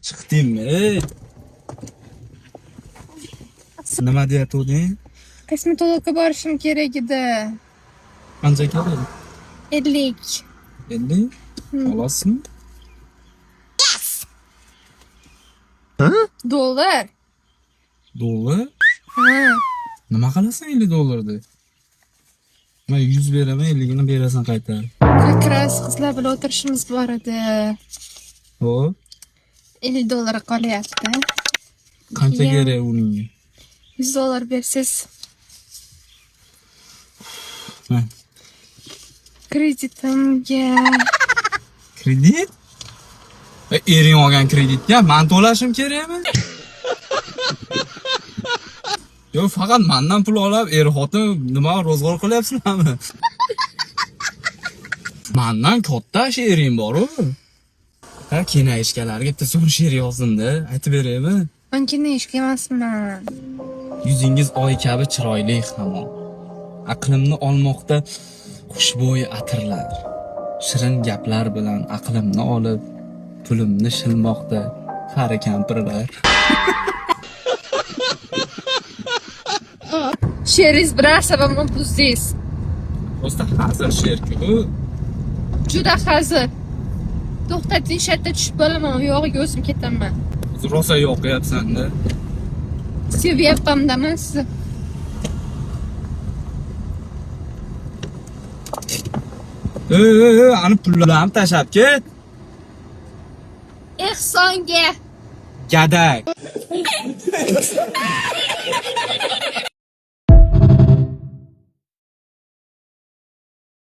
Chiqdingmi? Nima deyatuvding? Kosmetologga borishim kerak edi. Qancha keladi? 50. 50? Olasizmi? Dollar. Dollar? Ha. Nima qilasan 50 dollarni? Men 100 beraman, 50 ni berasan qayta. Как раз qizlar bilan o'tirishimiz bor edi. Xo'p, 50 dollar qolyapti. qancha Keyin kerak uning? 100 dollar bersiz, Ha, kreditimga. kredit? Ering olgan kreditga men to'lashim kerakmi? Yo, faqat mendan pul olib, xotin nima ro'zg'or qilyapsizlarmi? Mendan katta she'ring bor-ku. Ha, kinoishkalarga bitta so'ng she'r yozdim-da, aytib beraymi? Men ishga emasman. Yuzingiz oy kabi chiroyli hamon. Aqlimni olmoqda xushbo'y atirlar. Shirin gaplar bilan aqlimni olib, pulimni shilmoqda qari kampirlar. She'ringiz bilan sababim buzdingiz. Do'sta hazır she'r-ku. Juda hazır. To'xtating, shatda tushib qolaman, u yog'iga o'zim ketaman. Rosa yo'qyapsan-da. Sevyapman-daman sizni. Ani pullarni tashab ket. Ehsonga. Gadak.